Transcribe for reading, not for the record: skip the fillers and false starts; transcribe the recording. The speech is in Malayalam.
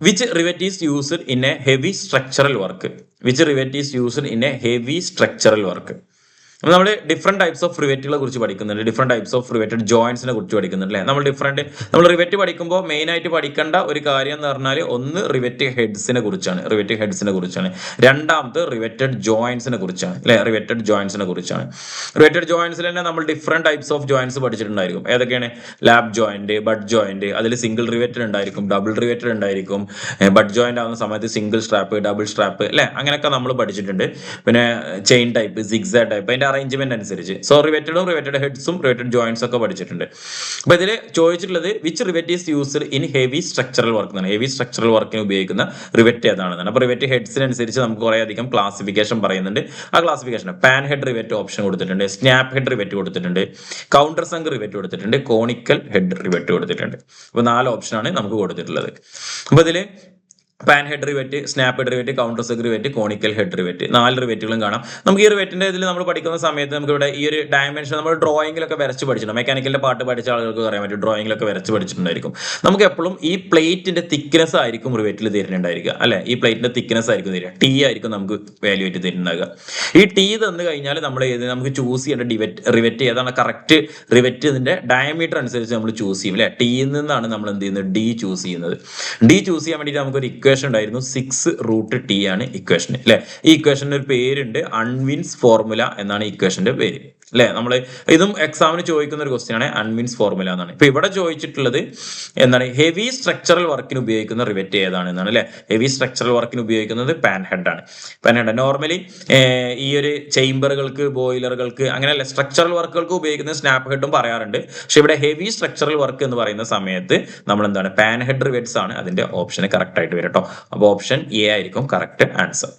Which rivet is used in a heavy structural work? Which rivet is used in a heavy structural work? നമ്മൾ ഡിഫറെന്റ് ടൈപ്സ് ഓഫ് റിവെറ്റുകളെ കുറിച്ച് പഠിക്കുന്നുണ്ട്, ഡിഫറെന്റ് ടൈപ്സ് ഓഫ് റിവെറ്റഡ് ജോയിന്റ്സിനെ കുറിച്ച് പഠിക്കുന്നുണ്ട് അല്ലേ. നമ്മൾ റിവെറ്റ് പഠിക്കുമ്പോൾ മെയിൻ ആയിട്ട് പഠിക്കേണ്ട ഒരു കാര്യം എന്ന് പറഞ്ഞാൽ ഒന്ന് റിവെറ്റ് ഹെഡ്സിനെ കുറിച്ചാണ്, രണ്ടാമത് റിവെറ്റഡ് ജോയിന്റ്സിനെ കുറിച്ചാണ് അല്ലെ. റിവെറ്റഡ് ജോയിന്റ്സിൽ തന്നെ നമ്മൾ ഡിഫറെന്റ് ടൈപ്സ് ഓഫ് ജോയിന്റ്സ് പഠിച്ചിട്ടുണ്ടായിരിക്കും. ഏതൊക്കെയാണ്? ലാബ് ജോയിന്റ്, ബഡ് ജോയിന്റ്, അതിൽ സിംഗിൾ റിവെറ്റഡ് ഉണ്ടായിരിക്കും, ഡബിൾ റിവെറ്റഡ് ഉണ്ടായിരിക്കും. ബഡ് ജോയിന്റ് ആവുന്ന സമയത്ത് സിംഗിൾ സ്ട്രാപ്പ്, ഡബിൾ സ്ട്രാപ്പ് അല്ലെ, അങ്ങനെയൊക്കെ നമ്മൾ പഠിച്ചിട്ടുണ്ട്. പിന്നെ ചെയിൻ ടൈപ്പ്, സിഗ്സാഗ് ടൈപ്പ്, അതിന്റെ അറേഞ്ച്മെന്റ് അനുസരിച്ച്. സോ റിവെറ്റഡ് ഹെഡ്സും റിവെറ്റഡ് ജോയിന്റ്സ് ഒക്കെ പഠിച്ചിട്ടുണ്ട്. അപ്പൊ ഇതിൽ ചോദിച്ചിട്ടുള്ളത് which rivet is used in heavy structural work എന്നാണ്. ഹെവി സ്ട്രക്ചറൽ വർക്കിന് ഉപയോഗിക്കുന്ന റിവെറ്റ് ഏതാണെന്നാണ്. അപ്പൊ റിവെറ്റ് ഹെഡ്സിനനുസരിച്ച് നമുക്ക് കുറെ അധികം ക്ലാസിഫിക്കേഷൻ പറയുന്നുണ്ട്. ആ classification pan head rivet option കൊടുത്തിട്ടുണ്ട്, സ്നാപ്പ് ഹെഡ് റിവെറ്റ് കൊടുത്തിട്ടുണ്ട്, കൗണ്ടർ സങ്ക് റിവെറ്റ് കൊടുത്തിട്ടുണ്ട്, കോണിക്കൽ ഹെഡ് റിവെറ്റ് കൊടുത്തിട്ടുണ്ട്. അപ്പൊ 4 ഓപ്ഷനാണ് നമുക്ക് കൊടുത്തിട്ടുള്ളത്. അപ്പൊ ഇതില് pan head rivet, snap head rivet, counter sunk rivet, conical head rivet, 4 റിവെറ്റുകളും കാണാം. നമുക്ക് ഈ റിവെറ്റിന്റെ ഇതിൽ നമ്മൾ പഠിക്കുന്ന സമയത്ത് നമുക്ക് ഇവിടെ ഈ ഒരു ഡയമെൻഷൻ നമ്മൾ ഡ്രോയിങ്ങിലൊക്കെ വരച്ച് പഠിച്ചിട്ടുണ്ട്. മെക്കാനിക്കലിന്റെ പാട്ട് പഠിച്ച ആളുകൾക്ക് അറിയാൻ പറ്റും, ഡ്രോയിങ്ങിലൊക്കെ വരച്ച് പഠിച്ചിട്ടുണ്ടായിരിക്കും. നമുക്ക് എപ്പോഴും ഈ പ്ലേറ്റിന്റെ തിക്നെസ് ആയിരിക്കും റിവെറ്റിൽ തരുന്നുണ്ടായിരിക്കുക അല്ലെ. ഈ പ്ലേറ്റിന്റെ തിക്നെസ് ആയിരിക്കും തരിക, ടി ആയിരിക്കും നമുക്ക് വാല്യൂ ആയിട്ട് തരുന്നുണ്ടാകുക. ഈ ടി തന്നു കഴിഞ്ഞാൽ നമ്മൾ നമുക്ക് ചൂസ് ചെയ്യേണ്ട റിവെറ്റ് ഏതാണ് കറക്റ്റ് റിവെറ്റ്, ഇതിന്റെ ഡയമീറ്റർ അനുസരിച്ച് നമ്മൾ ചൂസ് ചെയ്യും അല്ലെ. ടിയിൽ നിന്നാണ് നമ്മൾ എന്ത് ചെയ്യുന്നത്, ഡി ചൂസ് ചെയ്യുന്നത്. ഡി ചൂസ് ചെയ്യാൻ വേണ്ടിയിട്ട് നമുക്കൊരു ഇക്വേഷൻ ഉണ്ടായിരുന്നു, 6√T ആണ് ഇക്വേഷൻ അല്ലെ. ഈ ഇക്വേഷന്റെ ഒരു പേരുണ്ട്, അൺവിൻസ് ഫോർമുല എന്നാണ് ഇക്വേഷന്റെ പേര് അല്ലെ. നമ്മൾ ഇതും എക്സാമിന് ചോദിക്കുന്ന ഒരു ക്വസ്റ്റ്യൻ ആണ്, അൺവിൻസ് ഫോർമുല എന്നാണ്. ഇപ്പൊ ഇവിടെ ചോദിച്ചിട്ടുള്ളത് എന്താണ്, ഹെവി സ്ട്രക്ചറൽ വർക്കിന് ഉപയോഗിക്കുന്ന റിവെറ്റ് ഏതാണ് എന്നാണ് അല്ലെ. ഹെവി സ്ട്രക്ചറൽ വർക്കിന് ഉപയോഗിക്കുന്നത് പാൻ ഹെഡ് ആണ്. നോർമലി ഈ ഒരു ചേംബറുകൾക്ക്, ബോയിലറുകൾക്ക്, അങ്ങനെയല്ല സ്ട്രക്ചറൽ വർക്കുകൾക്ക് ഉപയോഗിക്കുന്ന സ്നാപ്പ് ഹെഡും പറയാറുണ്ട്. പക്ഷെ ഇവിടെ ഹെവി സ്ട്രക്ചറൽ വർക്ക് എന്ന് പറയുന്ന സമയത്ത് നമ്മൾ എന്താണ്, പാൻ ഹെഡ് റിവെറ്റ്സ് ആണ് അതിന്റെ ഓപ്ഷൻ കറക്റ്റ് ആയിട്ട് വരും കേട്ടോ. അപ്പോൾ ഓപ്ഷൻ എ ആയിരിക്കും കറക്റ്റ് ആൻസർ.